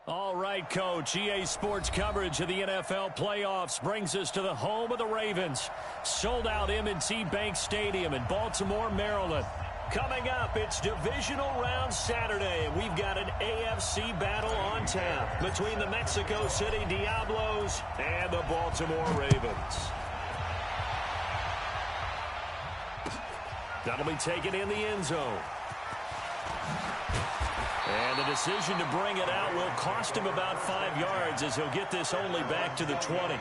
All right, Coach. EA Sports coverage of the NFL playoffs brings us to the home of the Ravens. Sold out M&T Bank Stadium in Baltimore, Maryland. Coming up, it's Divisional Round Saturday, and we've got an AFC battle on tap between the Mexico City Diablos and the Baltimore Ravens. That'll be taken in the end zone. And the decision to bring it out will cost him about 5 yards as he'll get this only back to the 20.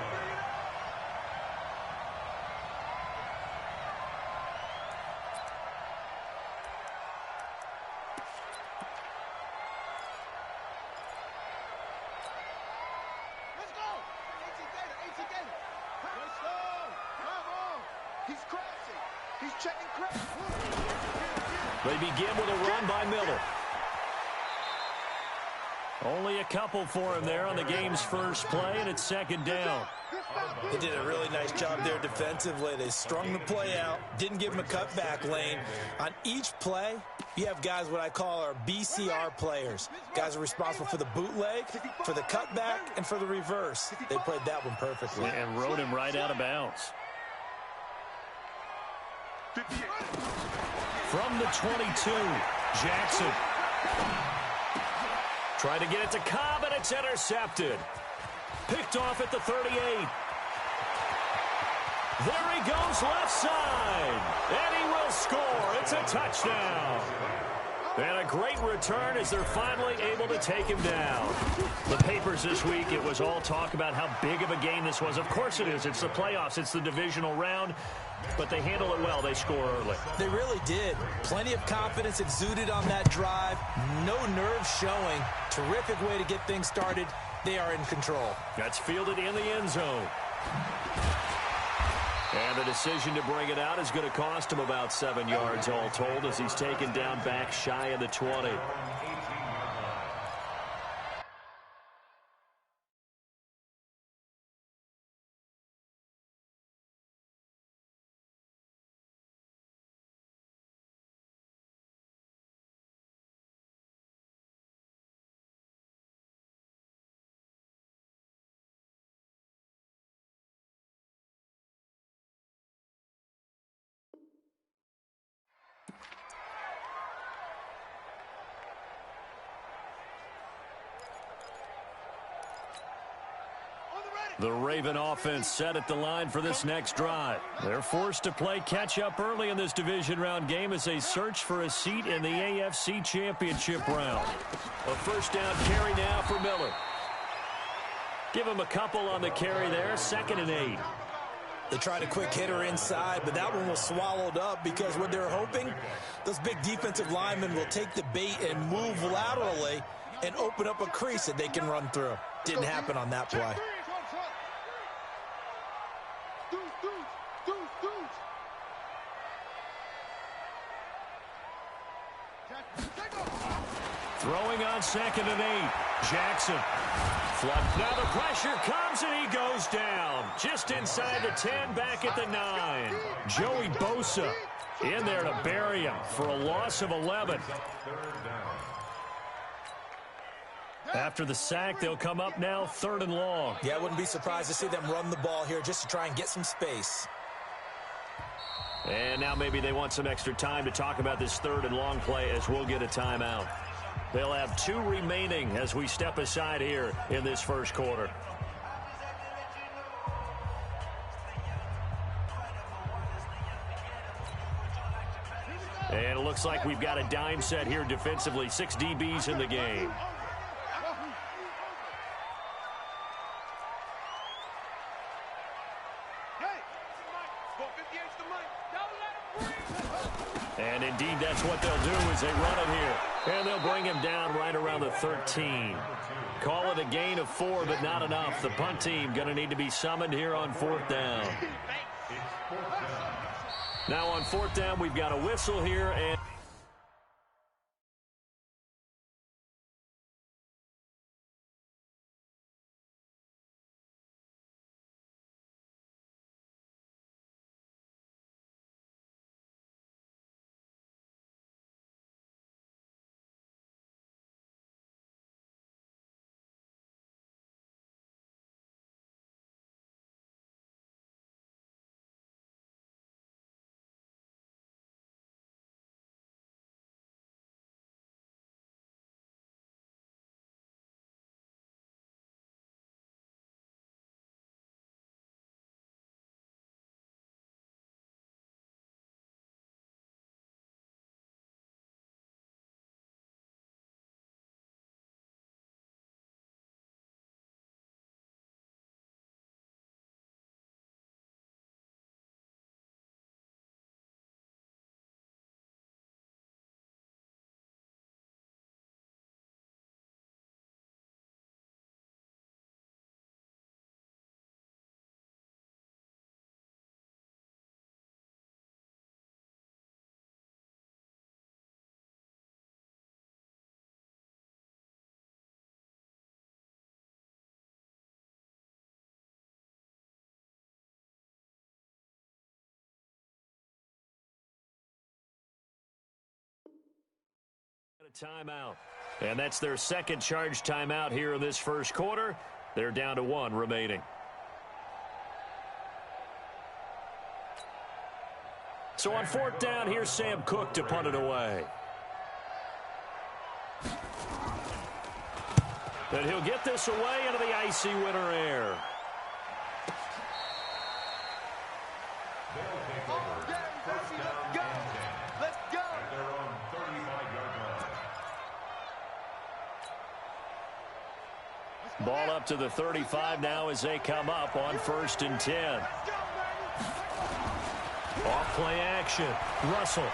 They begin with a run by Miller. Only a couple for him there on the game's first play, and it's second down. They did a really nice job there defensively. They strung the play out, didn't give him a cutback lane. On each play, you have guys what I call our BCR players. Guys are responsible for the bootleg, for the cutback, and for the reverse. They played that one perfectly. And rode him right out of bounds. From the 22, Jackson. Trying to get it to Cobb, and it's intercepted. Picked off at the 38. There he goes left side. And he will score. It's a touchdown. And a great return as they're finally able to take him down. The papers this week, it was all talk about how big of a game this was. Of course it is. It's the playoffs. It's the divisional round. But they handle it well. They score early. They really did. Plenty of confidence exuded on that drive. No nerves showing. Terrific way to get things started. They are in control. That's fielded in the end zone. And the decision to bring it out is going to cost him about 7 yards all told as he's taken down back shy of the 20. The Raven offense set at the line for this next drive. They're forced to play catch-up early in this division round game as they search for a seat in the AFC Championship round. A first down carry now for Miller. Give him a couple on the carry there, 2nd and 8. They tried a quick hitter inside, but that one was swallowed up because what they're hoping, those big defensive linemen will take the bait and move laterally and open up a crease that they can run through. Didn't happen on that play. Throwing on 2nd and 8. Jackson. Now the pressure comes and he goes down. Just inside the 10, back at the 9. Joey Bosa in there to bury him for a loss of 11. After the sack, they'll come up now 3rd and long. Yeah, I wouldn't be surprised to see them run the ball here just to try and get some space. And now maybe they want some extra time to talk about this 3rd and long play as we'll get a timeout. They'll have 2 remaining as we step aside here in this first quarter. And it looks like we've got a dime set here defensively. 6 DBs in the game. And indeed, that's what they'll do is they run it here. And they'll bring him down right around the 13. Call it a gain of 4, but not enough. The punt team going to need to be summoned here on 4th down. Now on 4th down, we've got a whistle here. And timeout. And that's their second charge timeout here in this first quarter. They're down to 1 remaining. So on 4th down, here's Sam Cook to punt it away. And he'll get this away into the icy winter air. Ball up to the 35 now as they come up on 1st and 10. Off play action. Russell.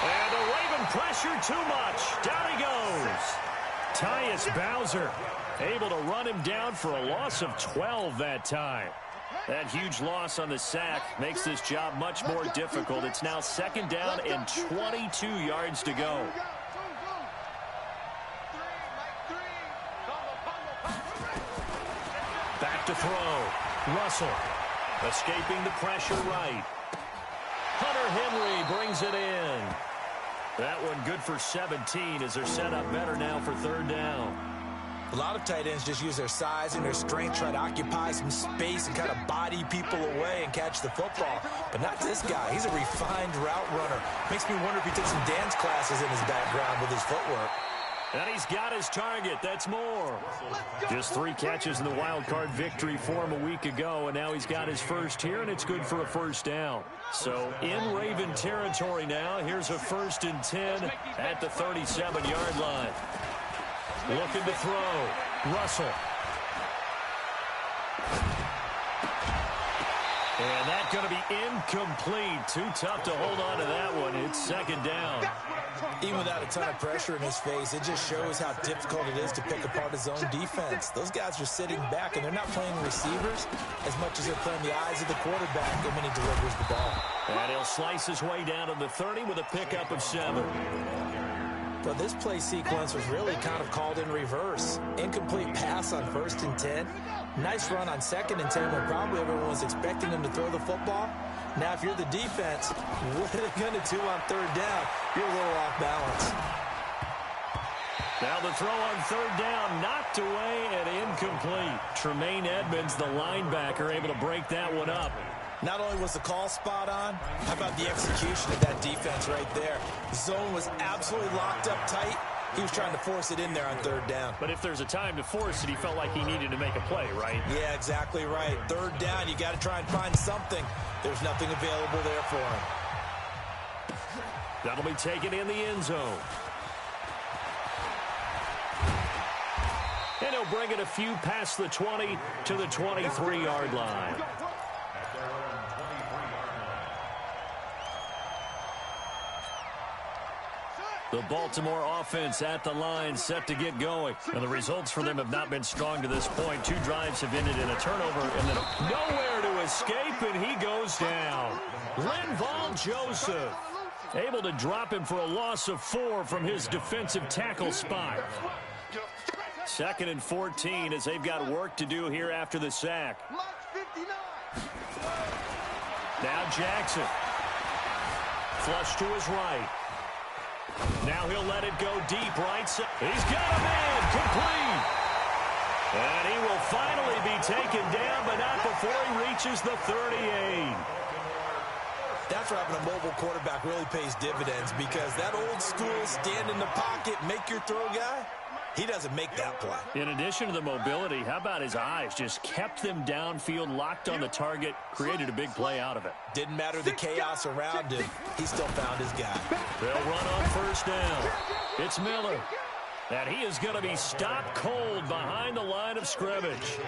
And the Raven pressure too much. Down he goes. Tyus Bowser able to run him down for a loss of 12 that time. That huge loss on the sack makes this job much more difficult. It's now 2nd down and 22 yards to go. Back to throw. Russell escaping the pressure right. Hunter Henry brings it in. That one good for 17 as they're set up better now for 3rd down. A lot of tight ends just use their size and their strength, try to occupy some space and kind of body people away and catch the football. But not this guy. He's a refined route runner. Makes me wonder if he took some dance classes in his background with his footwork. And he's got his target. That's more. Just 3 catches in the wild card victory for him a week ago, and now he's got his first here, and it's good for a 1st down. So in Raven territory now, here's a 1st and 10 at the 37-yard line. Looking to throw. Russell. And that's going to be incomplete. Too tough to hold on to that one. It's 2nd down. Even without a ton of pressure in his face, it just shows how difficult it is to pick apart his own defense. Those guys are sitting back, and they're not playing receivers as much as they're playing the eyes of the quarterback when he delivers the ball. And he'll slice his way down to the 30 with a pickup of 7. But this play sequence was really kind of called in reverse. Incomplete pass on 1st and 10. Nice run on 2nd and 10 when probably everyone was expecting him to throw the football. Now, if you're the defense, what are they going to do on 3rd down? You're a little off balance. Now the throw on 3rd down, knocked away and incomplete. Tremaine Edmonds, the linebacker, able to break that one up. Not only was the call spot on, how about the execution of that defense right there? The zone was absolutely locked up tight. He was trying to force it in there on 3rd down. But if there's a time to force it, he felt like he needed to make a play, right? Yeah, exactly right. 3rd down, you got to try and find something. There's nothing available there for him. That'll be taken in the end zone. And he'll bring it a few past the 20 to the 23-yard line. The Baltimore offense at the line, set to get going. And the results for them have not been strong to this point. 2 drives have ended in a turnover, and then nowhere to escape, and he goes down. Linval Joseph able to drop him for a loss of 4 from his defensive tackle spot. 2nd and 14 as they've got work to do here after the sack. Now Jackson. Flush to his right. Now he'll let it go deep right side. He's got a man complete. And he will finally be taken down, but not before he reaches the 38. That's where having a mobile quarterback really pays dividends, because that old school stand in the pocket, make your throw guy, he doesn't make that play. In addition to the mobility, how about his eyes? Just kept them downfield, locked on the target, created a big play out of it. Didn't matter the chaos around him. He still found his guy. They'll run on 1st down. It's Miller. And he is going to be stopped cold behind the line of scrimmage.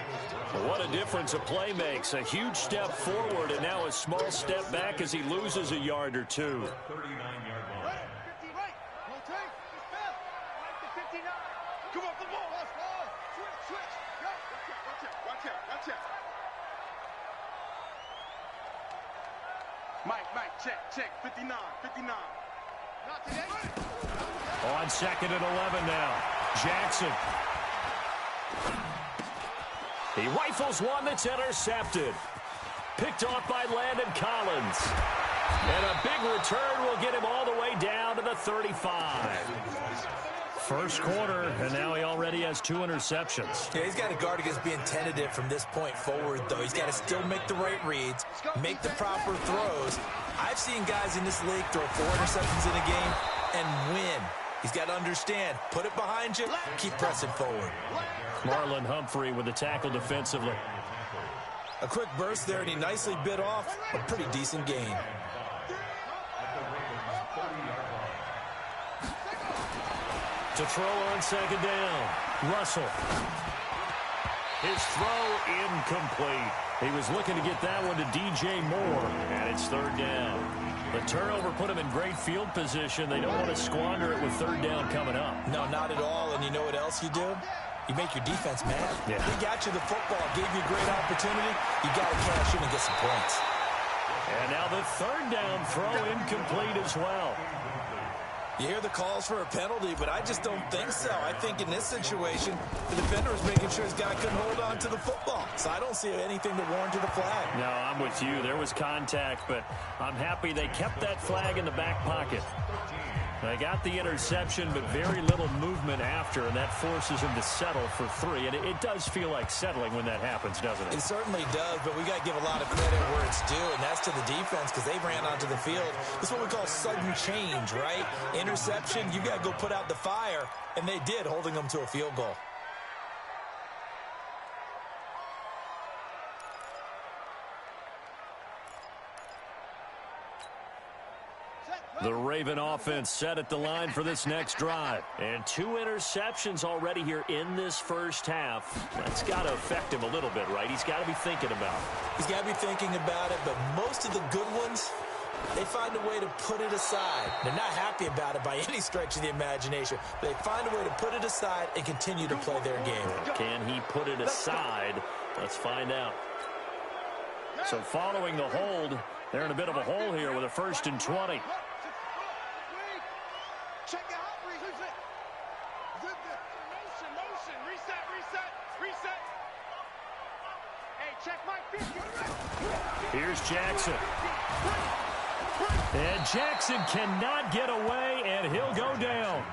What a difference a play makes. A huge step forward and now a small step back as he loses a yard or 2. Mike, check, 59. On 2nd and 11 now. Jackson. He rifles one that's intercepted. Picked off by Landon Collins. And a big return will get him all the way down to the 35. First quarter, and now he already has 2 interceptions. Yeah, he's got to guard against being tentative from this point forward, though. He's got to still make the right reads, make the proper throws. I've seen guys in this league throw 4 interceptions in a game and win. He's got to understand, put it behind you, keep pressing forward. Marlon Humphrey with the tackle defensively. A quick burst there, and he nicely bit off a pretty decent gain. To throw on second down, Russell. His throw incomplete. He was looking to get that one to DJ Moore, and it's third down. The turnover put him in great field position. They don't want to squander it with third down coming up. No, not at all, and you know what else you do? You make your defense mad. Yeah. They got you the football, gave you a great opportunity. You got to cash in and get some points. And now the third down throw incomplete as well. You hear the calls for a penalty, but I just don't think so. I think in this situation, the defender was making sure his guy couldn't hold on to the football. So I don't see anything that warranted a flag. No, I'm with you. There was contact, but I'm happy they kept that flag in the back pocket. They got the interception, but very little movement after, and that forces him to settle for 3. And it does feel like settling when that happens, doesn't it? It certainly does, but we got to give a lot of credit where it's due, and that's to the defense because they ran onto the field. This is what we call sudden change, right? Interception, you got to go put out the fire, and they did, holding them to a field goal. The Raven offense set at the line for this next drive. And 2 interceptions already here in this first half. That's got to affect him a little bit, right? He's got to be thinking about it. He's got to be thinking about it, but most of the good ones, they find a way to put it aside. They're not happy about it by any stretch of the imagination. But they find a way to put it aside and continue to play their game. Can he put it aside? Let's find out. So following the hold, they're in a bit of a hole here with a 1st and 20. Check out. Motion. Reset. Hey, check my 50. Here's Jackson. And Jackson cannot get away, and he'll go down.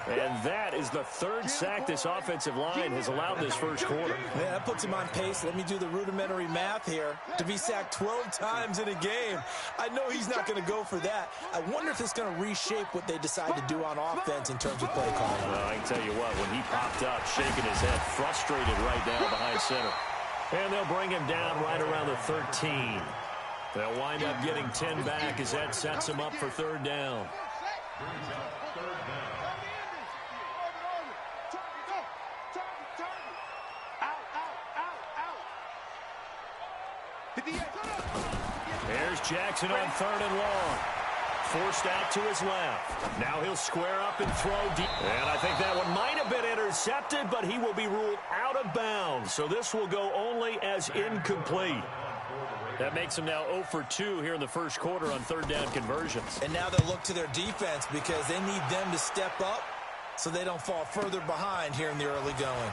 And that is the 3rd sack this offensive line has allowed this first quarter. Yeah, that puts him on pace. Let me do the rudimentary math here. To be sacked 12 times in a game, I know he's not going to go for that. I wonder if it's going to reshape what they decide to do on offense in terms of play calling. Well, I can tell you what, when he popped up, shaking his head, frustrated right now behind center. And they'll bring him down right around the 13. They'll wind up getting 10 back as that sets him up for third down. There's Jackson on 3rd and long. Forced out to his left. Now he'll square up and throw deep. And I think that one might have been intercepted, but he will be ruled out of bounds. So this will go only as incomplete. That makes him now 0 for 2 here in the first quarter on 3rd down conversions. And now they'll look to their defense because they need them to step up so they don't fall further behind here in the early going.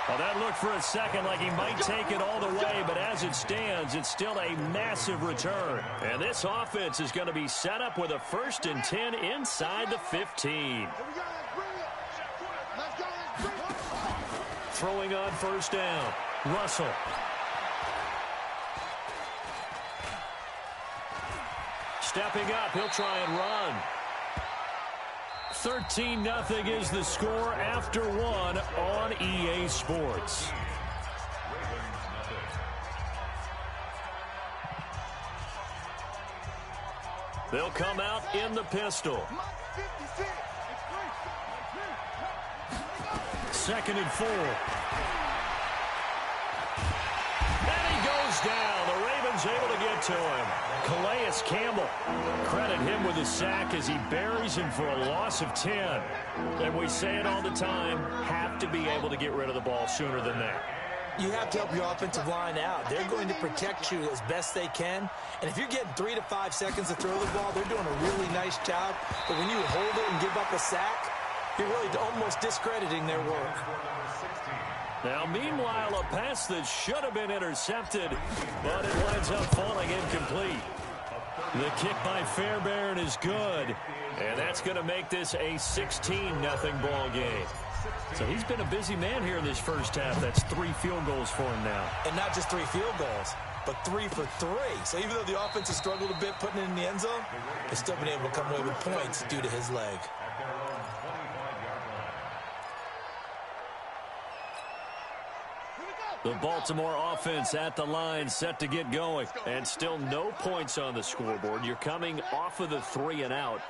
Well, that looked for a second like he might take it all the way, but as it stands, it's still a massive return. And this offense is going to be set up with a 1st and 10 inside the 15. Throwing on 1st down, Russell. Stepping up, he'll try and run. 13-0 is the score after 1 on EA Sports. They'll come out in the pistol. 2nd and 4. And he goes down. The Ravens able to get to him. Calais Campbell, credit him with a sack as he buries him for a loss of 10. And we say it all the time, have to be able to get rid of the ball sooner than that. You have to help your offensive line out. They're going to protect you as best they can. And if you're getting 3 to 5 seconds to throw the ball, they're doing a really nice job. But when you hold it and give up a sack, You're really almost discrediting their work. Now, meanwhile, a pass that should have been intercepted, but it winds up falling incomplete. The kick by Fairbairn is good, and that's going to make this a 16-0 ball game. So he's been a busy man here in this first half. That's 3 field goals for him now. And not just 3 field goals, but 3 for 3. So even though the offense has struggled a bit putting it in the end zone, they've still been able to come away with points due to his leg. The Baltimore offense at the line, set to get going. And still no points on the scoreboard. You're coming off of the 3 and out.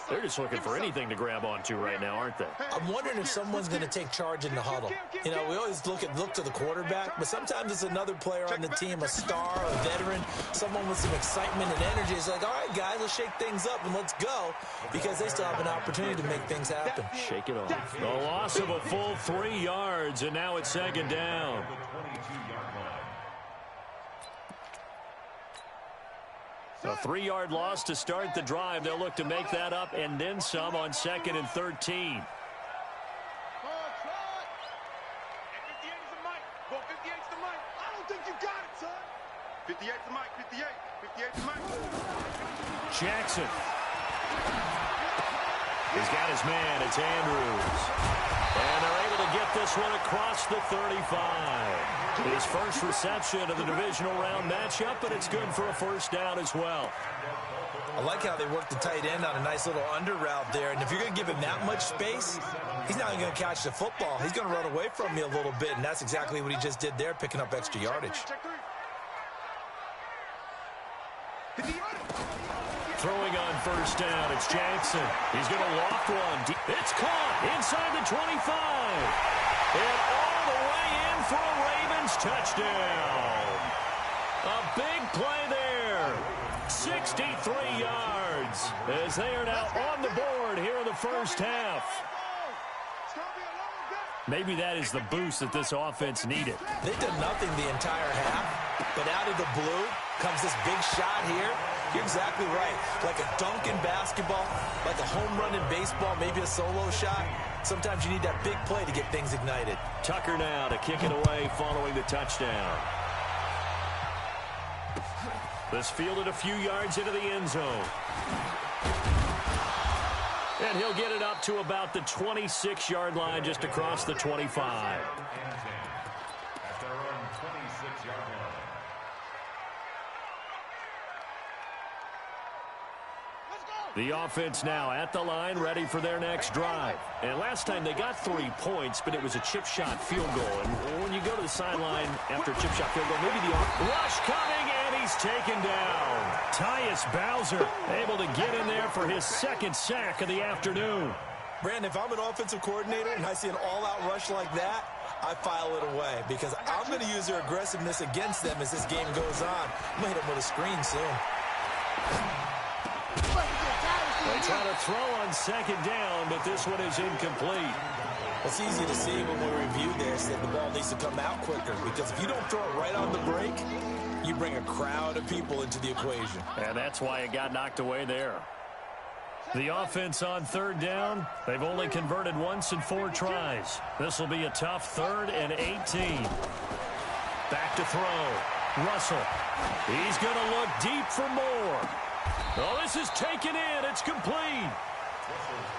They're just looking for anything to grab onto right now, aren't they? I'm wondering if someone's going to take charge in the huddle. You know, we always look to the quarterback, but sometimes it's another player on the team, a star, a veteran, someone with some excitement and energy. It's like, all right, guys, let's shake things up and let's go, because they still have an opportunity to make things happen. Shake it off. The loss of a full 3 yards, and now it's 2nd down. A 3-yard loss to start the drive. They'll look to make that up and then some on 2nd and 13. 58 is the mic. Go 58 is the mic. I don't think you got it, son. 58 is the mic. 58. 58 is the mic. Jackson. He's got his man. It's Andrews. And they're able to get this one across the 35. His first reception of the divisional round matchup, but it's good for a first down as well. I like how they work the tight end on a nice little under route there. And if you're going to give him that much space, he's not going to catch the football. He's going to run away from you a little bit, and that's exactly what he just did there, picking up extra yardage. Throwing on first down, it's Jackson. He's going to loft one. It's caught inside the 25. And all the way in for a Ravens touchdown. A big play there. 63 yards as they are now on the board here in the first half. Maybe that is the boost that this offense needed. They did nothing the entire half, but out of the blue comes this big shot here. You're exactly right. Like a dunk in basketball, like a home run in baseball, maybe a solo shot. Sometimes you need that big play to get things ignited. Tucker now to kick it away following the touchdown. This fielded a few yards into the end zone. And he'll get it up to about the 26-yard line, just across the 25. The offense now at the line, ready for their next drive. And last time they got 3 points, but it was a chip shot field goal. And when you go to the sideline after a chip shot field goal, maybe the rush coming, and he's taken down. Tyus Bowser able to get in there for his 2nd sack of the afternoon. Brandon, if I'm an offensive coordinator and I see an all-out rush like that, I file it away, because I'm going to use their aggressiveness against them as this game goes on. I'm going to hit them with a screen soon. They try to throw on 2nd down, but this one is incomplete. It's easy to see when we review this that the ball needs to come out quicker, because if you don't throw it right on the break, you bring a crowd of people into the equation. And that's why it got knocked away there. The offense on 3rd down, they've only converted once in 4 tries. This will be a tough 3rd and 18. Back to throw. Russell. He's going to look deep for more. Oh, this is taken in. It's complete.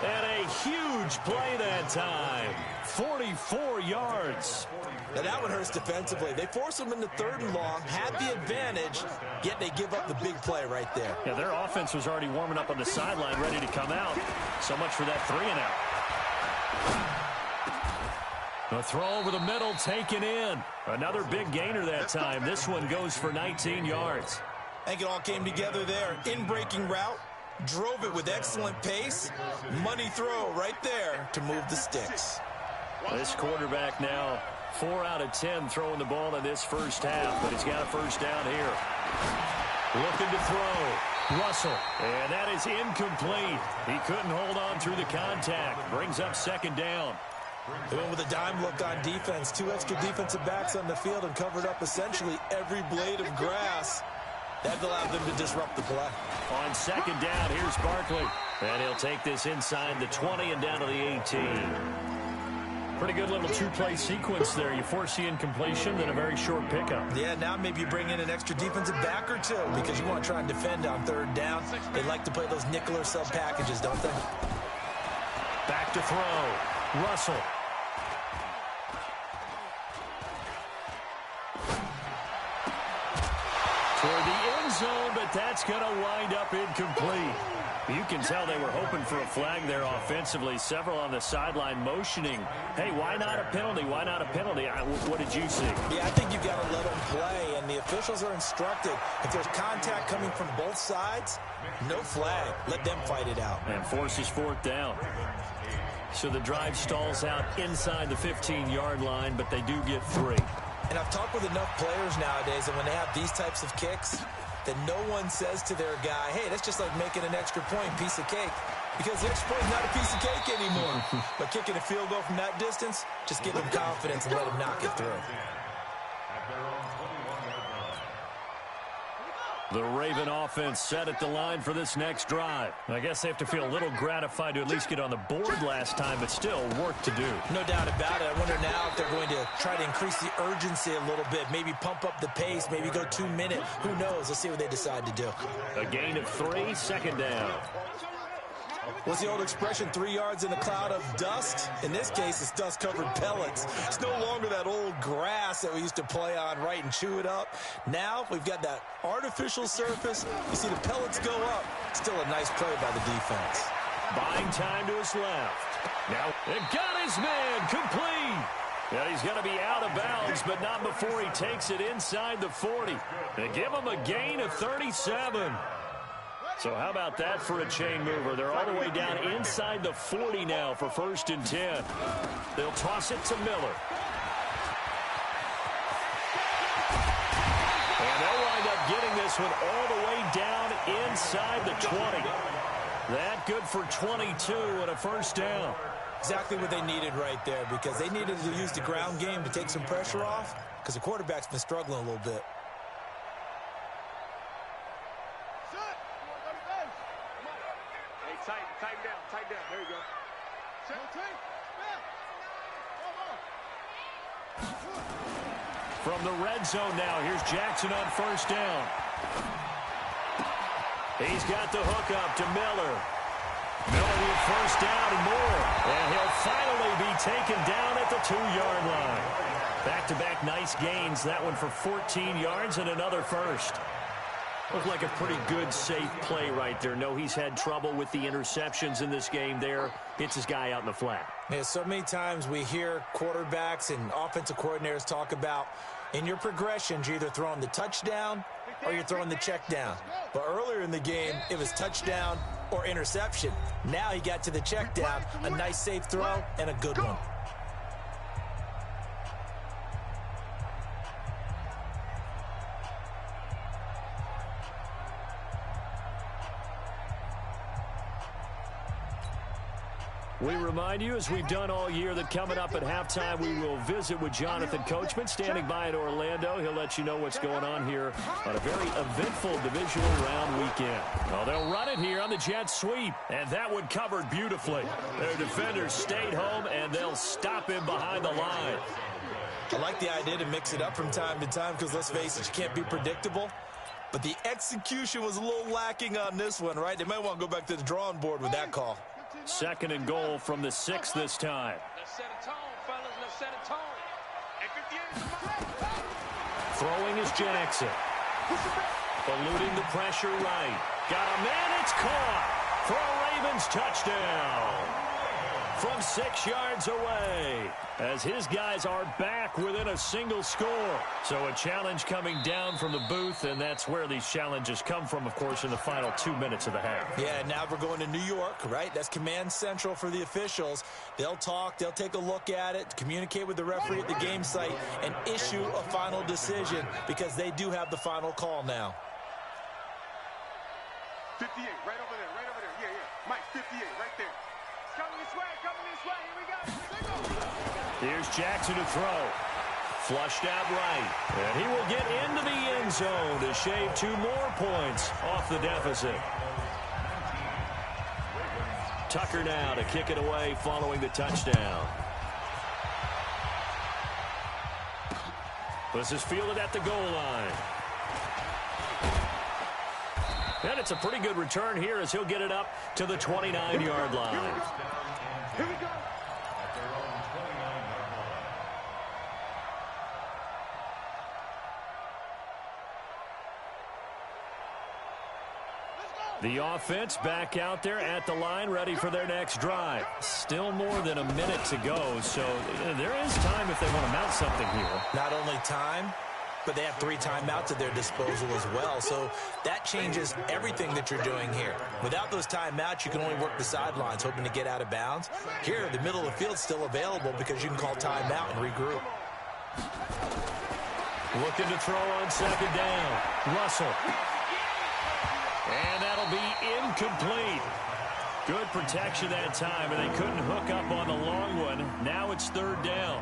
And a huge play that time. 44 yards. Now that one hurts defensively. They force them into 3rd and long, had the advantage, yet they give up the big play right there. Yeah, their offense was already warming up on the sideline, ready to come out. So much for that 3 and out. A throw over the middle, taken in. Another big gainer that time. This one goes for 19 yards. I think it all came together there. In-breaking route, drove it with excellent pace. Money throw right there to move the sticks. This quarterback now 4 out of 10 throwing the ball in this first half, but he's got a first down here. Looking to throw. Russell. And that is incomplete. He couldn't hold on through the contact. Brings up 2nd down. They went with a dime look on defense. 2 extra defensive backs on the field and covered up essentially every blade of grass. That allowed them to disrupt the play. On 2nd down, here's Barkley. And he'll take this inside the 20 and down to the 18. Pretty good little two-play sequence there. You force the incompletion, then a very short pickup. Yeah, now maybe you bring in an extra defensive back or two because you want to try and defend on third down. They like to play those nickel or sub packages, don't they? Back to throw. Russell. Toward the end zone, but that's going to wind up incomplete. You can tell they were hoping for a flag there offensively. Several on the sideline motioning, hey, why not a penalty? Why not a penalty? What did you see? Yeah, I think you've got to let them play, and the officials are instructed. If there's contact coming from both sides, no flag. Let them fight it out. And forces fourth down. So the drive stalls out inside the 15-yard line, but they do get 3. And I've talked with enough players nowadays, and when they have these types of kicks, that no one says to their guy, hey, that's just like making an extra point, piece of cake. Because the extra point is not a piece of cake anymore. But kicking a field goal from that distance, just give them confidence and let them knock it through. The Raven offense set at the line for this next drive. I guess they have to feel a little gratified to at least get on the board last time, but still work to do. No doubt about it. I wonder now if they're going to try to increase the urgency a little bit, maybe pump up the pace, maybe go 2 minute. Who knows? Let's see what they decide to do. A gain of 3, second down. What's the old expression, 3 yards in a cloud of dust? In this case, it's dust-covered pellets. It's no longer that old grass that we used to play on, right, and chew it up. Now we've got that artificial surface. You see the pellets go up. Still a nice play by the defense. Buying time to his left. Now, it got his man complete. Yeah, he's going to be out of bounds, but not before he takes it inside the 40. They give him a gain of 37. So how about that for a chain mover? They're all the way down inside the 40 now for 1st and 10. They'll toss it to Miller. And they'll wind up getting this one all the way down inside the 20. That good for 22 and a 1st down. Exactly what they needed right there, because they needed to use the ground game to take some pressure off, because the quarterback's been struggling a little bit. Tighten down. There you go. From the red zone now, here's Jackson on 1st down. He's got the hook up to Miller. Miller with 1st down and more. And he'll finally be taken down at the 2-yard line. Back-to-back nice gains. That one for 14 yards and another 1st. Looked like a pretty good, safe play right there. No, he's had trouble with the interceptions in this game there. Hits his guy out in the flat. Yeah, so many times we hear quarterbacks and offensive coordinators talk about in your progressions, you're either throwing the touchdown or you're throwing the check down. But earlier in the game, it was touchdown or interception. Now he got to the check down, a nice safe throw, and a good one. We remind you, as we've done all year, that coming up at halftime, we will visit with Jonathan Coachman, standing by in Orlando. He'll let you know what's going on here on a very eventful divisional round weekend. Well, they'll run it here on the jet sweep, and that one covered beautifully. Their defenders stayed home, and they'll stop him behind the line. I like the idea to mix it up from time to time because, let's face it, you can't be predictable. But the execution was a little lacking on this one, right? They might want to go back to the drawing board with that call. 2nd and goal from the 6 this time. Let's set a tone, fellas. Let's set a tone. And 58. Throwing is Jackson. Eluding the pressure right. Got a man, it's caught for a Ravens touchdown. From 6 yards away, as his guys are back within a single score. So a challenge coming down from the booth, and that's where these challenges come from, of course, in the final 2 minutes of the half. Yeah, now we're going to New York, right? That's command central for the officials. They'll talk, they'll take a look at it, communicate with the referee at the game site, and issue a final decision because they do have the final call now. 58, right over there. Yeah. Mike, 58, right there. Coming this way. Here we go. Here's Jackson to throw. Flushed out right. And he will get into the end zone to shave 2 more points off the deficit. Tucker now to kick it away following the touchdown. This is fielded at the goal line. And it's a pretty good return here as he'll get it up to the 29-yard line. Here we go. The offense back out there at the line, ready for their next drive. Still more than a minute to go, so there is time if they want to mount something here. Not only time, but they have 3 timeouts at their disposal as well, so that changes everything that you're doing here. Without those timeouts, you can only work the sidelines, hoping to get out of bounds. Here, the middle of the field's still available because you can call timeout and regroup. Looking to throw on second down. Russell. And that'll be incomplete. Good protection that time, and they couldn't hook up on the long one. Now it's 3rd down.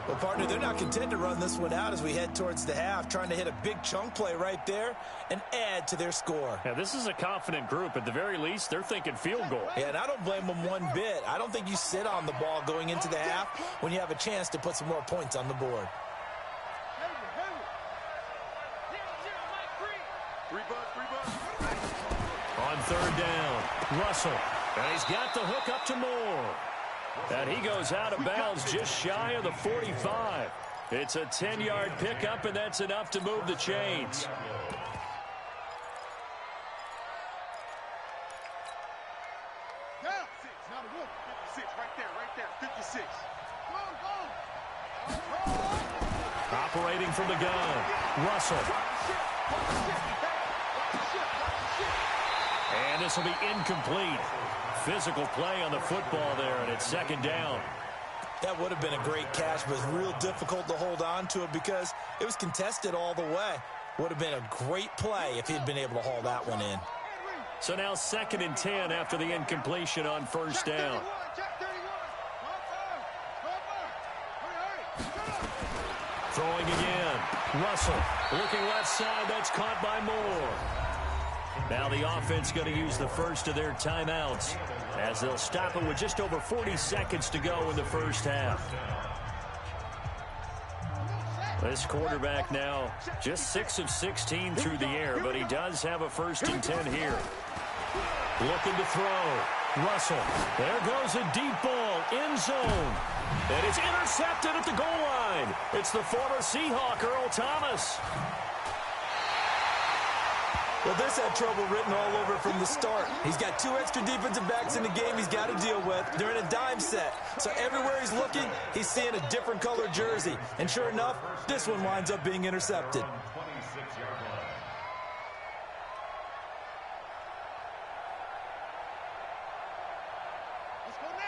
Well, partner, they're not content to run this one out as we head towards the half, trying to hit a big chunk play right there and add to their score. Yeah, this is a confident group. At the very least, they're thinking field goal. Yeah, and I don't blame them one bit. I don't think you sit on the ball going into the half when you have a chance to put some more points on the board. On 3rd down, Russell. And he's got the hook up to Moore. And he goes out of bounds just shy of the 45. It's a 10-yard pickup, and that's enough to move the chains. Operating from the gun, Russell. And this will be incomplete. Physical play on the football there, and it's 2nd down. That would have been a great catch, but it's real difficult to hold on to it because it was contested all the way. Would have been a great play if he'd been able to haul that one in. So now 2nd and 10 after the incompletion on 1st down. Throwing again. Russell looking left side. That's caught by Moore. Now the offense going to use the first of their timeouts as they'll stop it with just over 40 seconds to go in the first half. This quarterback now just 6 of 16 through the air, but he does have a 1st and 10 here. Looking to throw. Russell. There goes a deep ball. End zone. And it's intercepted at the goal line. It's the former Seahawk, Earl Thomas. Well, this had trouble written all over from the start. He's got 2 extra defensive backs in the game he's got to deal with. They're in a dime set. So everywhere he's looking, he's seeing a different color jersey. And sure enough, this one winds up being intercepted.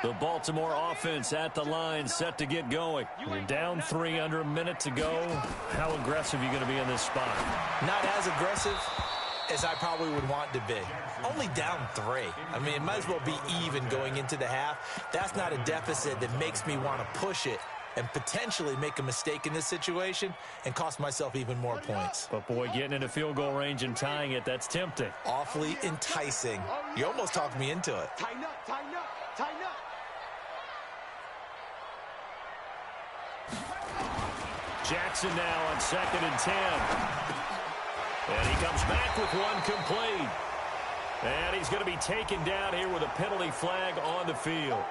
The Baltimore offense at the line, set to get going. You're down 3 under a minute to go. How aggressive are you going to be in this spot? Not as aggressive as I probably would want to be. Only down 3. I mean, it might as well be even going into the half. That's not a deficit that makes me want to push it and potentially make a mistake in this situation and cost myself even more points. But, boy, getting into field goal range and tying it, that's tempting. Awfully enticing. You almost talked me into it. Tighten up, tighten up, tighten up. Jackson now on 2nd and 10. And he comes back with one complete. And he's going to be taken down here with a penalty flag on the field.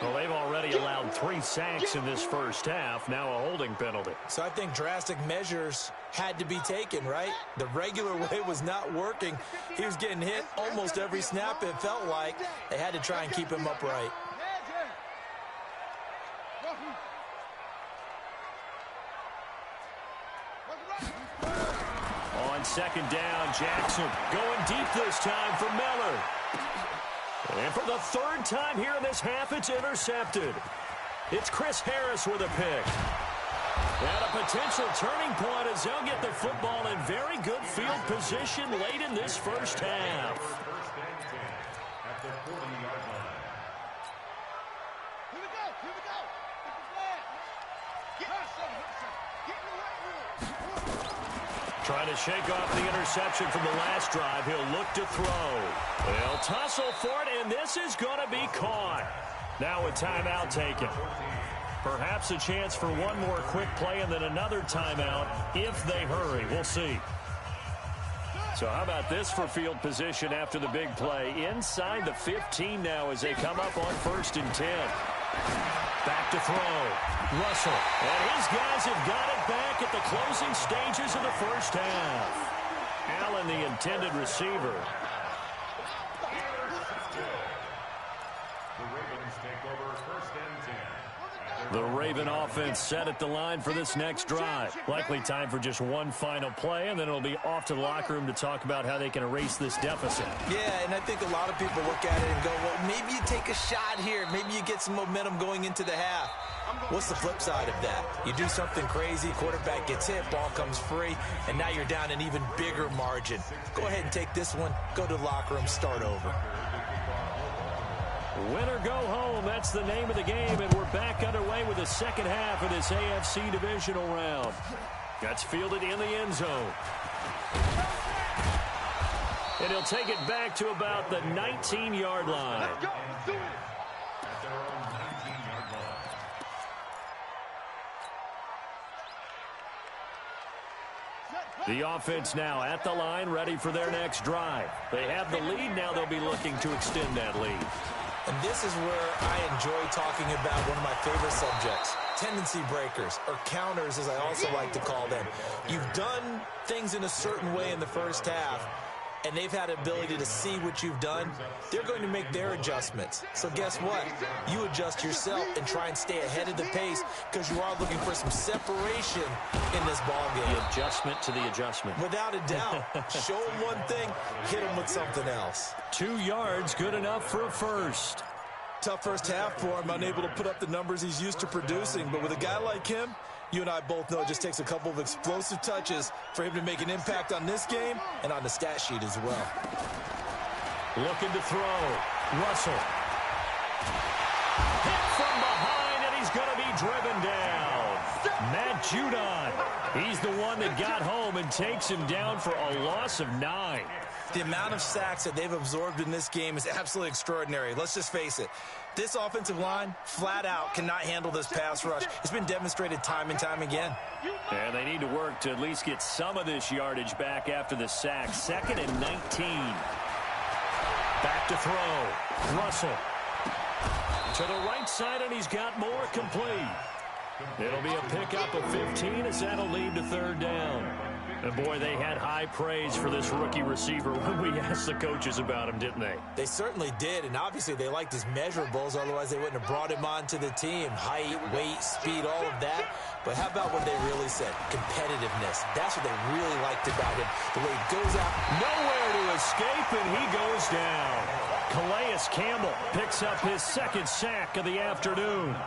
Well, they've already allowed 3 sacks in this first half. Now a holding penalty. So I think drastic measures had to be taken, right? The regular way was not working. He was getting hit almost every snap, it felt like. They had to try and keep him upright. On 2nd down, Jackson going deep this time for Miller. And for the 3rd time here in this half, it's intercepted. It's Chris Harris with a pick. And a potential turning point as they'll get the football in very good field position late in this first half. Here we go, here we go. Get the flag. Get in the weight room. Trying to shake off the interception from the last drive. He'll look to throw. They'll tussle for it, and this is going to be caught. Now a timeout taken. Perhaps a chance for one more quick play and then another timeout if they hurry. We'll see. So how about this for field position after the big play? Inside the 15 now as they come up on 1st and 10. Back to throw. Russell. And his guys have got it back at the closing stages of the first half. Allen, the intended receiver. The Raven offense set at the line for this next drive. Likely time for just one final play, and then it'll be off to the locker room to talk about how they can erase this deficit. Yeah, and I think a lot of people look at it and go, well, maybe you take a shot here. Maybe you get some momentum going into the half. What's the flip side of that? You do something crazy, quarterback gets hit, ball comes free, and now you're down an even bigger margin. Go ahead and take this one, go to the locker room, start over. Win or go home, that's the name of the game, and we're back underway with the second half of this AFC Divisional round. That's fielded in the end zone. And he'll take it back to about the 19-yard line. The offense now at the line, ready for their next drive. They have the lead, now they'll be looking to extend that lead. And this is where I enjoy talking about one of my favorite subjects, tendency breakers, or counters as I also like to call them. You've done things in a certain way in the first half, and they've had the ability to see what you've done. They're going to make their adjustments. So guess what? You adjust yourself and try and stay ahead of the pace because you are looking for some separation in this ballgame. The adjustment to the adjustment. Without a doubt. Show them one thing, hit them with something else. 2 yards, good enough for a first. Tough first half for him, unable to put up the numbers he's used to producing. But with a guy like him, you and I both know it just takes a couple of explosive touches for him to make an impact on this game and on the stat sheet as well. Looking to throw. Russell. Hit from behind, and he's going to be driven down. Matt Judon. He's the one that got home and takes him down for a loss of 9. The amount of sacks that they've absorbed in this game is absolutely extraordinary. Let's just face it. This offensive line, flat out, cannot handle this pass rush. It's been demonstrated time and time again. And they need to work to at least get some of this yardage back after the sack. 2nd and 19. Back to throw. Russell. To the right side, and he's got more complete. It'll be a pickup of 15 as that'll lead to 3rd down. And, boy, they had high praise for this rookie receiver when we asked the coaches about him, didn't they? They certainly did, and obviously they liked his measurables. Otherwise, they wouldn't have brought him onto the team. Height, weight, speed, all of that. But how about what they really said? Competitiveness. That's what they really liked about him. The way he goes out. Nowhere to escape, and he goes down. Calais Campbell picks up his 2nd sack of the afternoon.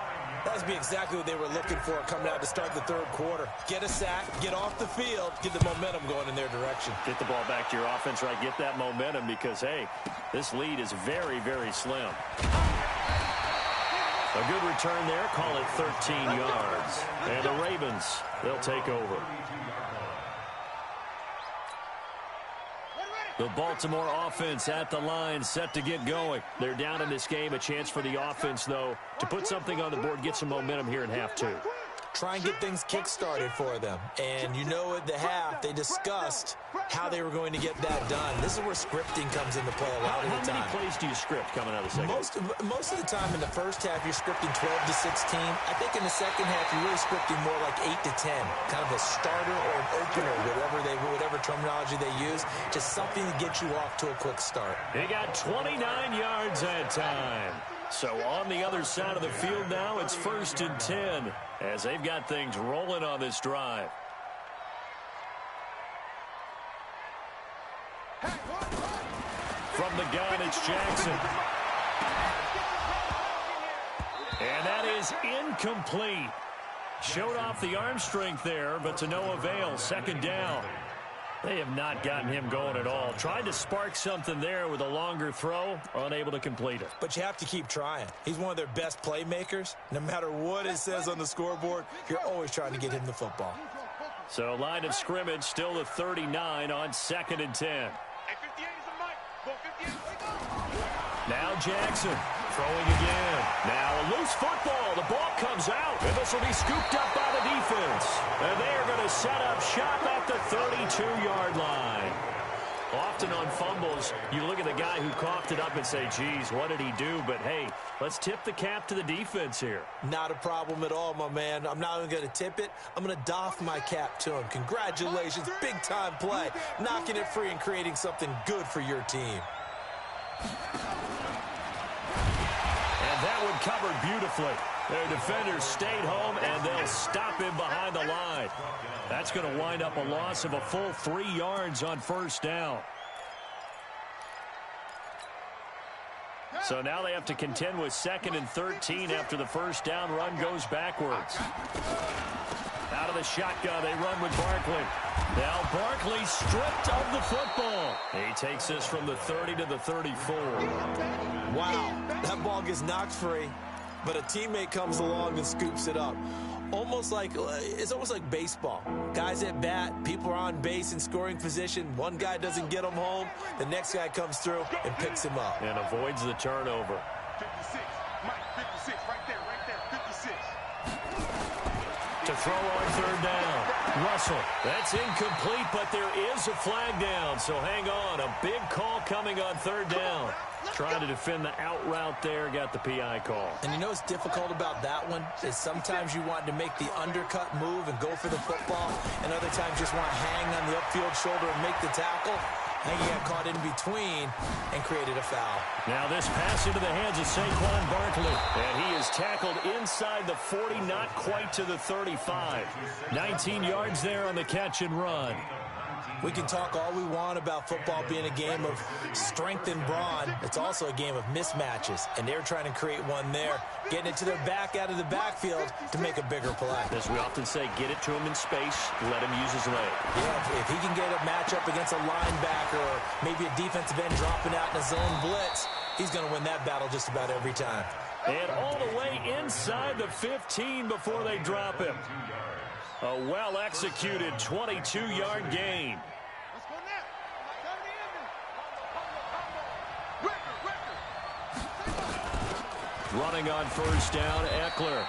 That would be exactly what they were looking for coming out to start the 3rd quarter. Get a sack, get off the field, get the momentum going in their direction. Get the ball back to your offense, right? Get that momentum because, hey, this lead is very, very slim. A good return there. Call it 13 yards. And the Ravens, they'll take over. The Baltimore offense at the line, set to get going. They're down in this game. A chance for the offense, though, to put something on the board, get some momentum here in half 2. Try and get things kick-started for them. And you know at the half, they discussed how they were going to get that done. This is where scripting comes into play a lot of the time. How many plays do you script coming out of the second? Most of the time in the first half, you're scripting 12 to 16. I think in the second half, you're really scripting more like 8 to 10. Kind of a starter or an opener, whatever terminology they use. Just something to get you off to a quick start. They got 29 yards that time. So on the other side of the field now, it's 1st and 10 as they've got things rolling on this drive. From the gun, it's Jackson. And that is incomplete. Showed off the arm strength there, but to no avail. 2nd down. They have not gotten him going at all. Tried to spark something there with a longer throw, unable to complete it. But you have to keep trying. He's one of their best playmakers. No matter what it says on the scoreboard, you're always trying to get him the football. So line of scrimmage still the 39 on 2nd and 10. Hey, 58 is a mic. Go 58. Now Jackson throwing again. Now a loose football. The ball comes out. And this will be scooped up by the defense. And they are going to set up shop at the 32-yard line. Often on fumbles, you look at the guy who coughed it up and say, geez, what did he do? But, hey, let's tip the cap to the defense here. Not a problem at all, my man. I'm not even going to tip it. I'm going to doff my cap to him. Congratulations. Big-time play. Knocking it free and creating something good for your team. And that one covered beautifully. Their defenders stayed home, and they'll stop him behind the line. That's going to wind up a loss of a full 3 yards on 1st down. So now they have to contend with 2nd and 13 after the 1st down run goes backwards. Out of the shotgun, they run with Barkley. Now Barkley stripped of the football. He takes this from the 30 to the 34. Wow, that ball gets knocked free, but a teammate comes along and scoops it up. It's almost like baseball. Guys at bat, people are on base in scoring position. One guy doesn't get him home. The next guy comes through and picks him up. And avoids the turnover. 56. Mike, 56. Right there. 56. To throw on 3rd down. Russell. That's incomplete, but there is a flag down. So hang on. A big call coming on 3rd down. Trying to defend the out route there, got the PI call. And you know what's difficult about that one is sometimes you want to make the undercut move and go for the football, and other times just want to hang on the upfield shoulder and make the tackle. I think he got caught in between and created a foul. Now this pass into the hands of Saquon Barkley. And he is tackled inside the 40, not quite to the 35. 19 yards there on the catch and run. We can talk all we want about football being a game of strength and brawn. It's also a game of mismatches, and they're trying to create one there, getting it to their back out of the backfield to make a bigger play. As we often say, get it to him in space, let him use his leg. Yeah, if he can get a matchup against a linebacker or maybe a defensive end dropping out in a zone blitz, he's going to win that battle just about every time. And all the way inside the 15 before they drop him. A well-executed 22-yard gain. Let's go now. Running on 1st down, Eckler.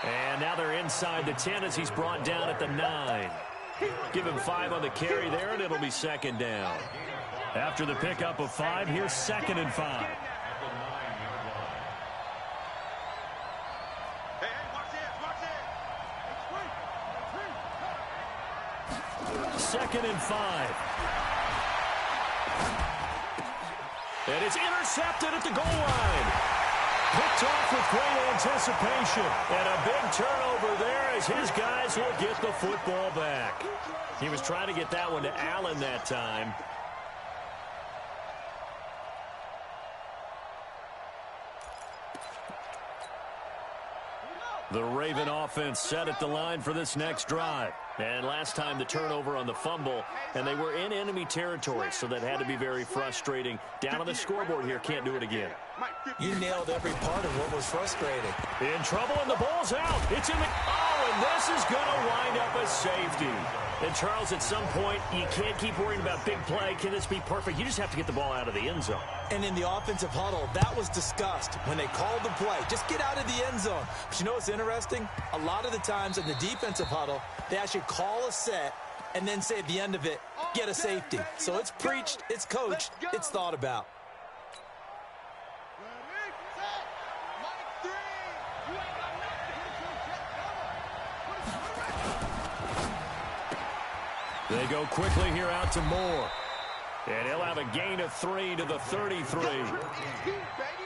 And now they're inside the 10 as he's brought down at the 9. Give him 5 on the carry there, and it'll be 2nd down. After the pickup of 5, here's 2nd and 5. 2nd and 5. And it's intercepted at the goal line. Picked off with great anticipation. And a big turnover there as his guys will get the football back. He was trying to get that one to Allen that time. The Raven offense set at the line for this next drive. And last time the turnover on the fumble, and they were in enemy territory, so that had to be very frustrating. Down on the scoreboard here, can't do it again. You nailed every part of what was frustrating. In trouble, and the ball's out. It's in the... Oh, and this is going to wind up a safety. And, Charles, at some point, you can't keep worrying about big play. Can this be perfect? You just have to get the ball out of the end zone. And in the offensive huddle, that was discussed when they called the play. Just get out of the end zone. But you know what's interesting? A lot of the times in the defensive huddle, they actually call a set and then say at the end of it, get a safety. So it's preached, it's coached, it's thought about. They go quickly here out to Moore. And he'll have a gain of 3 to the 33.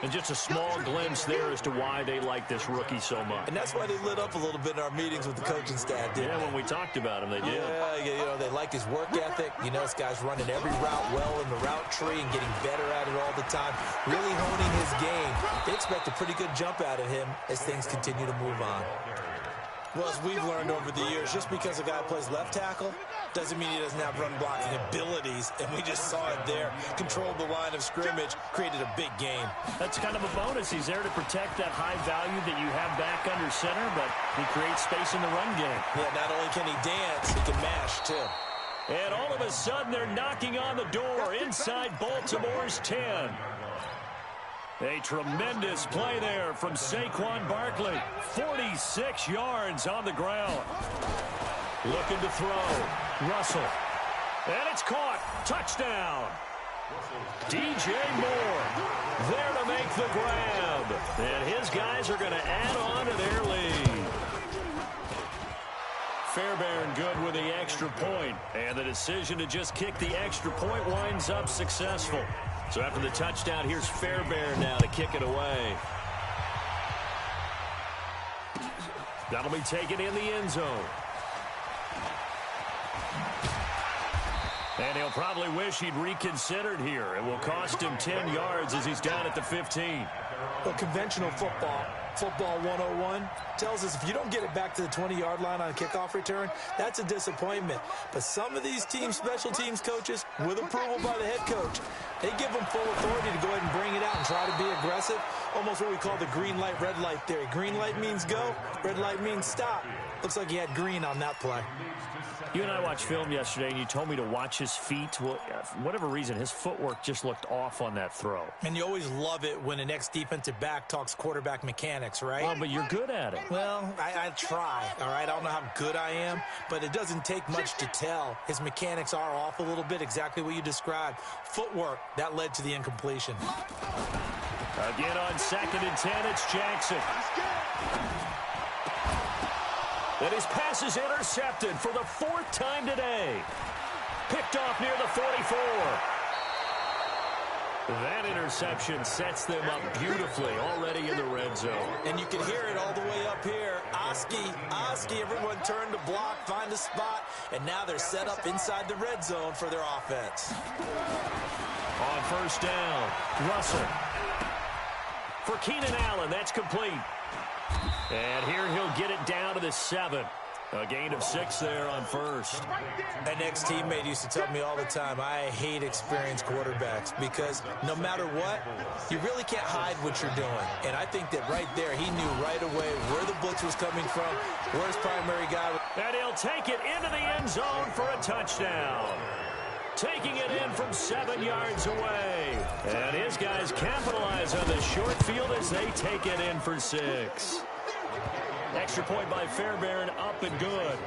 And just a small glimpse there as to why they like this rookie so much. And that's why they lit up a little bit in our meetings with the coaching staff, didn't they? When we talked about him, they did. Yeah, you know, they like his work ethic. You know, this guy's running every route well in the route tree and getting better at it all the time. Really honing his game. They expect a pretty good jump out of him as things continue to move on. Well, as we've learned over the years, just because a guy plays left tackle doesn't mean he doesn't have run blocking abilities, and we just saw it there. Controlled the line of scrimmage, created a big gain. That's kind of a bonus. He's there to protect that high value that you have back under center, but he creates space in the run game. Yeah, not only can he dance, he can mash, too. And all of a sudden, they're knocking on the door inside Baltimore's 10. A tremendous play there from Saquon Barkley. 46 yards on the ground. Looking to throw. Russell. And it's caught. Touchdown. DJ Moore there to make the grab. And his guys are going to add on to their lead. Fairbairn good with the extra point. And the decision to just kick the extra point winds up successful. So after the touchdown, here's Fairbairn now to kick it away. That'll be taken in the end zone. And he'll probably wish he'd reconsidered here. It will cost him 10 yards as he's down at the 15. Well, conventional football 101, tells us if you don't get it back to the 20-yard line on a kickoff return, that's a disappointment. But some of these teams, special teams coaches, with approval by the head coach, they give them full authority to go ahead and bring it out and try to be aggressive. Almost what we call the green light, red light theory. Green light means go, red light means stop. Looks like he had green on that play. You and I watched film yesterday, and you told me to watch his feet. Well, for whatever reason, his footwork just looked off on that throw. And you always love it when an ex-defensive back talks quarterback mechanics, right? Well, but you're good at it. Well, I try, all right? I don't know how good I am, but it doesn't take much to tell. His mechanics are off a little bit, exactly what you described. Footwork, that led to the incompletion. Again on 2nd and 10, it's Jackson. And his pass is intercepted for the 4th time today. Picked off near the 44. That interception sets them up beautifully already in the red zone. And you can hear it all the way up here. Oski, everyone turned to block, find a spot, and now they're set up inside the red zone for their offense. On 1st down, Russell. For Keenan Allen, that's complete. And here he'll get it down to the 7. A gain of 6 there on 1st. An ex-teammate used to tell me all the time, I hate experienced quarterbacks because no matter what, you really can't hide what you're doing. And I think that right there, he knew right away where the blitz was coming from, where his primary guy was. And he'll take it into the end zone for a touchdown. Taking it in from 7 yards away. And his guys capitalize on the short field as they take it in for 6. Extra point by Fairbairn, up and good.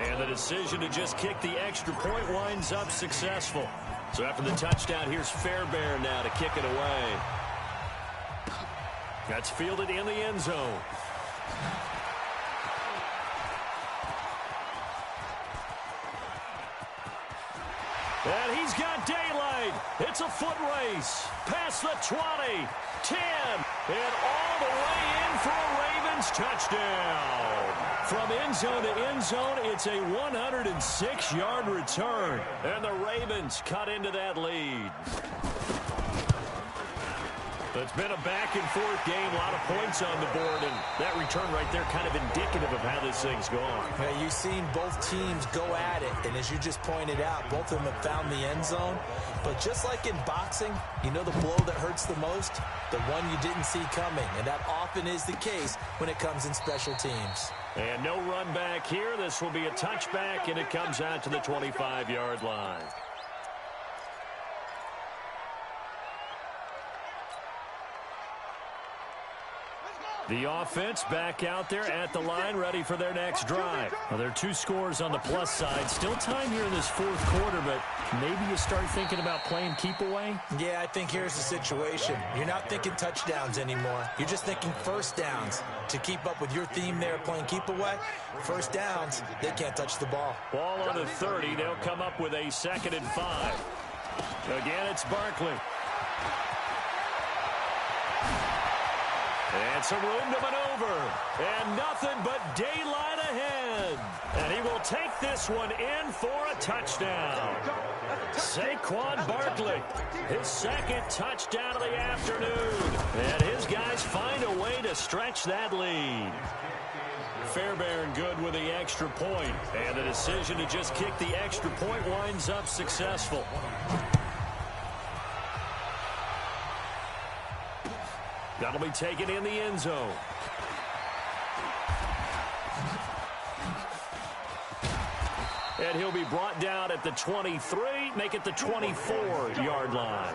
And the decision to just kick the extra point winds up successful. So after the touchdown, here's Fairbairn now to kick it away. That's fielded in the end zone. And he's got daylight. It's a foot race. Past the 20, 10, and all the way in for a Ravens touchdown. From end zone to end zone, it's a 106-yard return. And the Ravens cut into that lead. It's been a back-and-forth game, a lot of points on the board, and that return right there kind of indicative of how this thing's gone. Yeah, you've seen both teams go at it, and as you just pointed out, both of them have found the end zone. But just like in boxing, you know the blow that hurts the most? The one you didn't see coming, and that often is the case when it comes in special teams. And no run back here. This will be a touchback, and it comes out to the 25-yard line. The offense back out there at the line, ready for their next drive. Well, there are 2 scores on the plus side. Still time here in this 4th quarter, but maybe you start thinking about playing keep away? Yeah, I think here's the situation. You're not thinking touchdowns anymore. You're just thinking first downs. To keep up with your theme there, playing keep away, first downs, they can't touch the ball. Ball on the 30. They'll come up with a 2nd and 5. Again, it's Barkley. And some room to maneuver. And nothing but daylight ahead. And he will take this one in for a touchdown. Saquon Barkley, his 2nd touchdown of the afternoon. And his guys find a way to stretch that lead. Fairbairn good with the extra point. And the decision to just kick the extra point winds up successful. That'll be taken in the end zone. And he'll be brought down at the 23, make it the 24-yard line.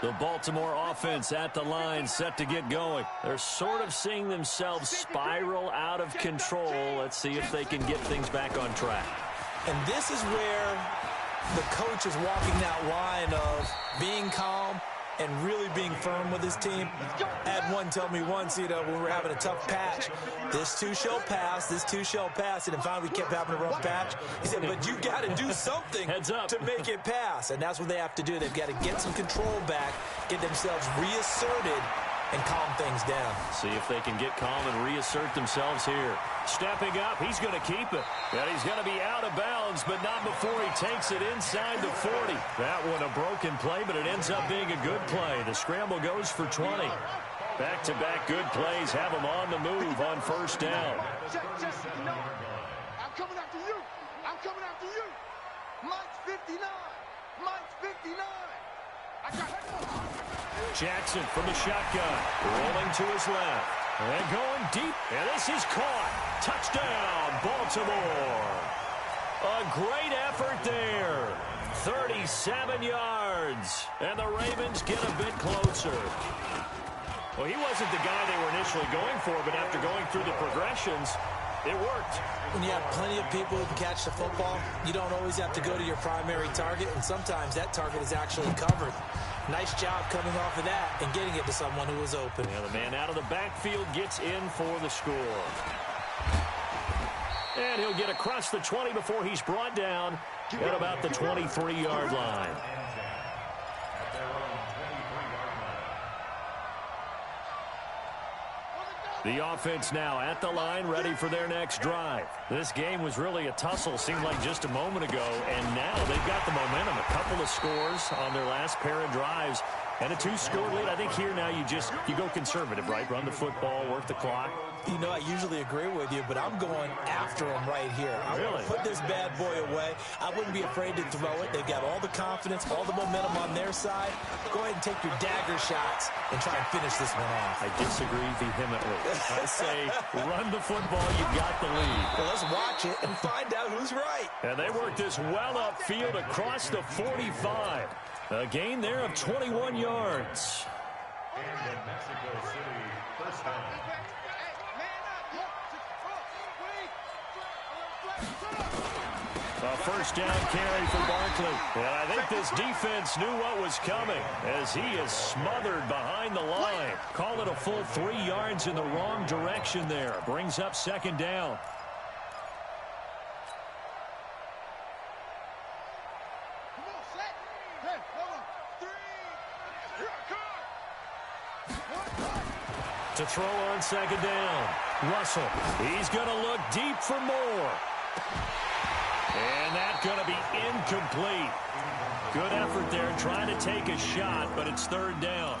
The Baltimore offense at the line, set to get going. They're sort of seeing themselves spiral out of control. Let's see if they can get things back on track. And this is where the coach is walking that line of being calm and really being firm with his team. I had one tell me once, when we were having a tough patch, this too shall pass, this too shall pass, and finally we kept having a rough patch. He said, but you got to do something to make it pass, and that's what they have to do. They've got to get some control back, get themselves reasserted, and calm things down. See if they can get calm and reassert themselves here. Stepping up, he's going to keep it. And he's going to be out of bounds, but not before he takes it inside the 40. That one a broken play, but it ends up being a good play. The scramble goes for 20. Back-to-back good plays have him on the move on first down. I'm coming after you. I'm coming after you. Mike's 59. Mike's 59. I got it. Jackson from the shotgun, rolling to his left, and going deep, and this is caught. Touchdown, Baltimore. A great effort there. 37 yards, and the Ravens get a bit closer. Well, he wasn't the guy they were initially going for, but after going through the progressions, it worked. When you have plenty of people who can catch the football, you don't always have to go to your primary target, and sometimes that target is actually covered. Nice job coming off of that and getting it to someone who was open. Yeah, the man out of the backfield gets in for the score. And he'll get across the 20 before he's brought down at about the 23-yard line. The offense now at the line, ready for their next drive. This game was really a tussle, seemed like just a moment ago, and now they've got the momentum. A couple of scores on their last pair of drives, and a 2-score lead. I think here now you go conservative, right? Run the football, work the clock. I usually agree with you, but I'm going after him right here. I want to put this bad boy away. I wouldn't be afraid to throw it. They've got all the confidence, all the momentum on their side. Go ahead and take your dagger shots and try and finish this one off. I disagree vehemently. I say run the football, you've got the lead. Well, let's watch it and find out who's right. And they work this well upfield across the 45. A gain there of 21 yards. And in Mexico City, first down. A first down carry for Barkley. And I think this defense knew what was coming as he is smothered behind the line. Call it a full 3 yards in the wrong direction there. Brings up second down. To throw on second down. Russell, he's going to look deep for more. And that's going to be incomplete. Good effort there trying to take a shot, but it's third down.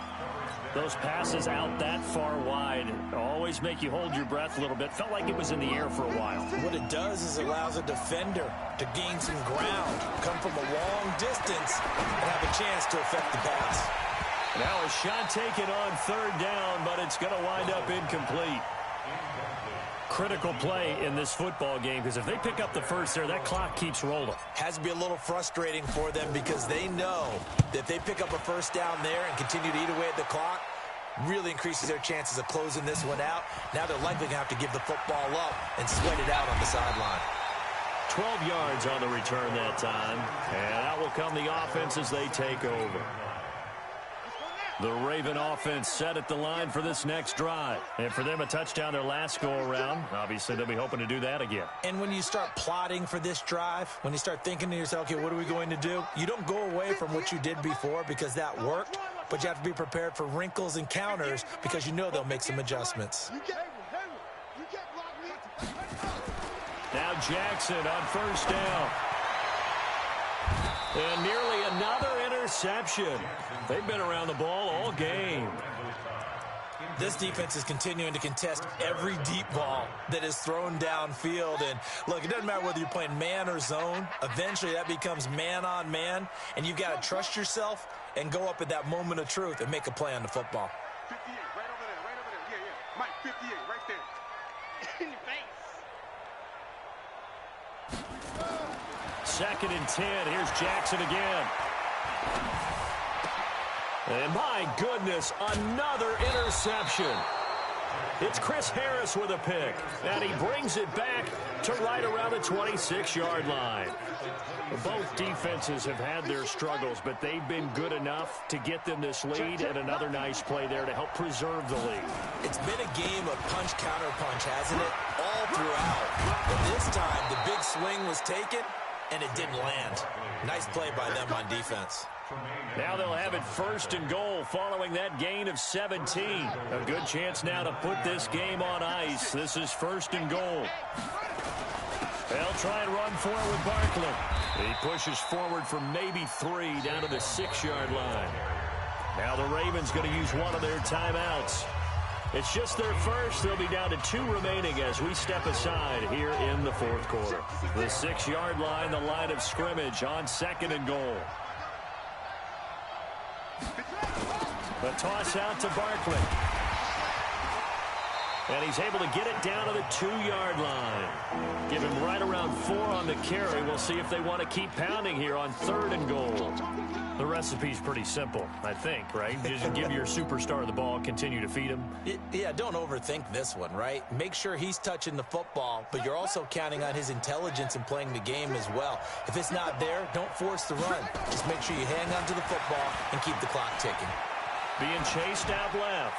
Those passes out that far wide always make you hold your breath a little bit. Felt like it was in the air for a while. What it does is it allows a defender to gain some ground, come from a long distance, and have a chance to affect the pass. Now a shot taken on third down, but it's going to wind up incomplete. Critical play in this football game because if they pick up the first there, that clock keeps rolling. Has to be a little frustrating for them because they know that if they pick up a first down there and continue to eat away at the clock, really increases their chances of closing this one out. Now they're likely going to have to give the football up and sweat it out on the sideline. 12 yards on the return that time, and out will come the offense as they take over. The Raven offense set at the line for this next drive. And for them, a touchdown their last go-around. Obviously, they'll be hoping to do that again. And when you start plotting for this drive, when you start thinking to yourself, okay, what are we going to do? You don't go away from what you did before because that worked, but you have to be prepared for wrinkles and counters because you know they'll make some adjustments. Now Jackson on first down. And nearly another interception. They've been around the ball all game. This defense is continuing to contest every deep ball that is thrown downfield. And look, it doesn't matter whether you're playing man or zone. Eventually that becomes man on man, and you've got to trust yourself and go up at that moment of truth and make a play on the football. 58, right over there, right over there. Yeah, yeah. Mike, 58, right there. In your face. 2nd and 10. Here's Jackson again. And my goodness, another interception. It's Chris Harris with a pick, and he brings it back to right around the 26-yard line. Both defenses have had their struggles, but they've been good enough to get them this lead, and another nice play there to help preserve the lead. It's been a game of punch-counter-punch, hasn't it? All throughout. But this time, the big swing was taken, and it didn't land. Nice play by them on defense. Now they'll have it 1st and goal following that gain of 17. A good chance now to put this game on ice. This is 1st and goal. They'll try and run for it with Barkley. He pushes forward from maybe 3 down to the 6-yard line. Now the Ravens going to use one of their timeouts. It's just their first. They'll be down to 2 remaining as we step aside here in the 4th quarter. The 6-yard line, the line of scrimmage on 2nd and goal. The toss out to Barkley. And he's able to get it down to the 2-yard line. Give him right around 4 on the carry. We'll see if they want to keep pounding here on 3rd and goal. The recipe's pretty simple, I think, right? Just give your superstar the ball, continue to feed him. Yeah, don't overthink this one, right? Make sure he's touching the football, but you're also counting on his intelligence in playing the game as well. If it's not there, don't force the run. Just make sure you hang on to the football and keep the clock ticking. Being chased out left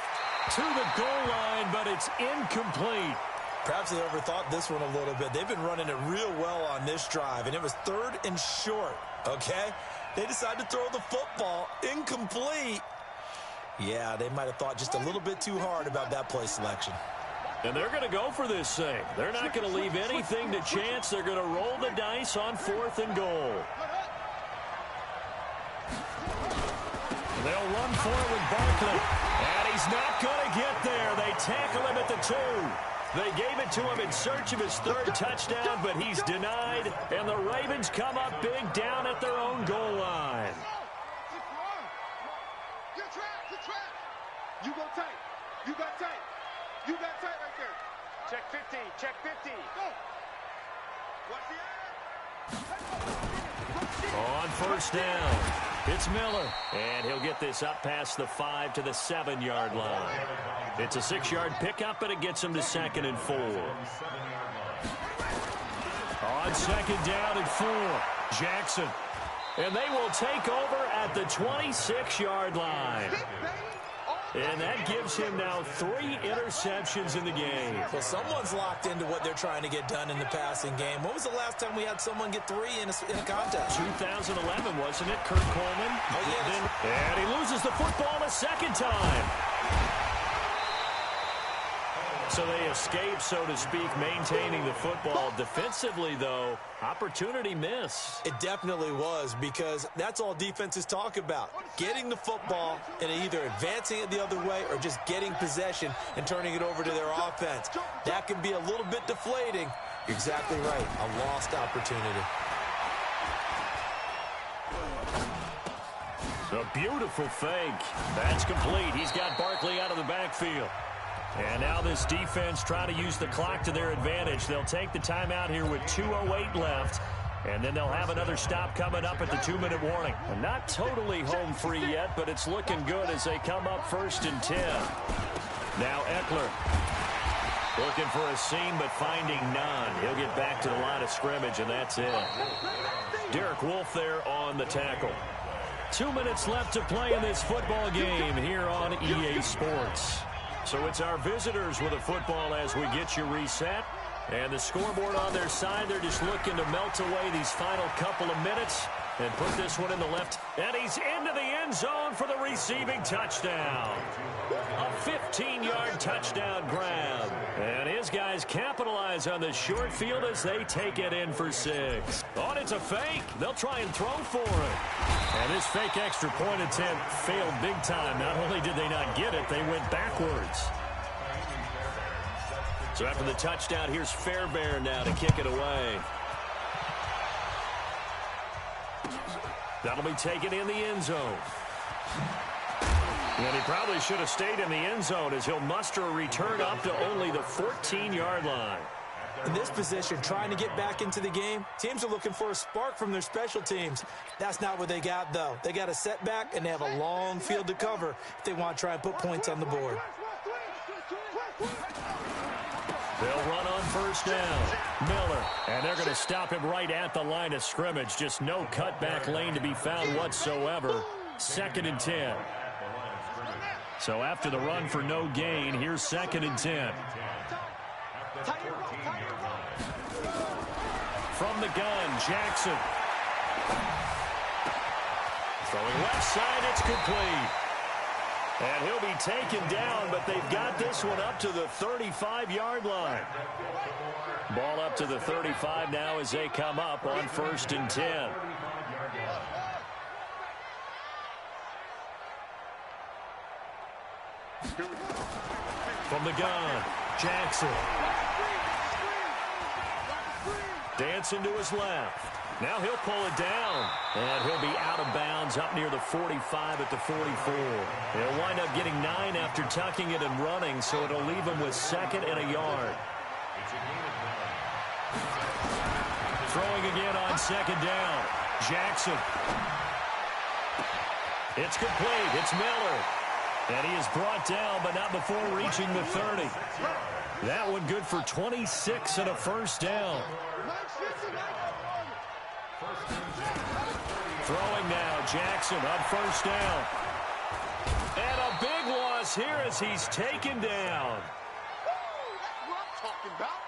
to the goal line, but it's incomplete. Perhaps they overthought this one a little bit. They've been running it real well on this drive, and it was 3rd and short, okay? They decided to throw the football incomplete. Yeah, they might have thought just a little bit too hard about that play selection. And they're going to go for this thing. They're not going to leave anything to chance. They're going to roll the dice on 4th and goal. They'll run for it with Barkley. And he's not going to get there. They tackle him at the 2. They gave it to him in search of his 3rd touchdown, but he's denied. And the Ravens come up big down at their own goal line. You're trapped. You're trapped. You go tight. You got tight. You got tight right there. Check 15. Check 15. Go. Watch the eye. On 1st down, it's Miller. And he'll get this up past the 5 to the 7-yard line. It's a 6-yard pickup, but it gets him to 2nd and 4. On 2nd down and 4, Jackson. And they will take over at the 26-yard line. And that gives him now 3 interceptions in the game. Well, someone's locked into what they're trying to get done in the passing game. When was the last time we had someone get 3 in a contest? 2011, wasn't it? Kurt Coleman. Oh, yes. And he loses the football a 2nd time. So they escape, so to speak, maintaining the football. Defensively, though, opportunity miss. It definitely was, because that's all defenses talk about. Getting the football and either advancing it the other way or just getting possession and turning it over to their offense. That can be a little bit deflating. You're exactly right. A lost opportunity. A beautiful fake. That's complete. He's got Barkley out of the backfield. And now this defense trying to use the clock to their advantage. They'll take the timeout here with 2:08 left. And then they'll have another stop coming up at the 2-minute warning. And not totally home free yet, but it's looking good as they come up 1st and 10. Now Eckler looking for a seam, but finding none. He'll get back to the line of scrimmage, and that's it. Derek Wolfe there on the tackle. 2 minutes left to play in this football game here on EA Sports. So it's our visitors with a football as we get you reset. And the scoreboard on their side, they're just looking to melt away these final couple of minutes. And put this one in the left. And he's into the end zone for the receiving touchdown. A 15-yard touchdown grab. And his guys capitalize on the short field as they take it in for 6. Oh, and it's a fake. They'll try and throw for it. And this fake extra point attempt failed big time. Not only did they not get it, they went backwards. So after the touchdown, here's Fairbairn now to kick it away. That'll be taken in the end zone. And he probably should have stayed in the end zone as he'll muster a return up to only the 14-yard line. In this position, trying to get back into the game, teams are looking for a spark from their special teams. That's not what they got, though. They got a setback, and they have a long field to cover if they want to try and put points on the board. They'll run on first down. Miller. And they're going to stop him right at the line of scrimmage. Just no cutback lane to be found whatsoever. 2nd and 10. So after the run for no gain, here's 2nd and 10. From the gun, Jackson. Throwing left side, it's complete. And he'll be taken down, but they've got this one up to the 35-yard line. Ball up to the 35 now as they come up on 1st and 10. From the gun, Jackson. Dancing to his left. Now he'll pull it down, and he'll be out of bounds up near the 45 at the 44. He'll wind up getting 9 after tucking it and running, so it'll leave him with 2nd and a yard. Throwing again on 2nd down. Jackson. It's complete. It's Miller. And he is brought down, but not before reaching the 30. That one good for 26 and a first down. Throwing now, Jackson on first down. And a big loss here as he's taken down. That's what I'm talking about.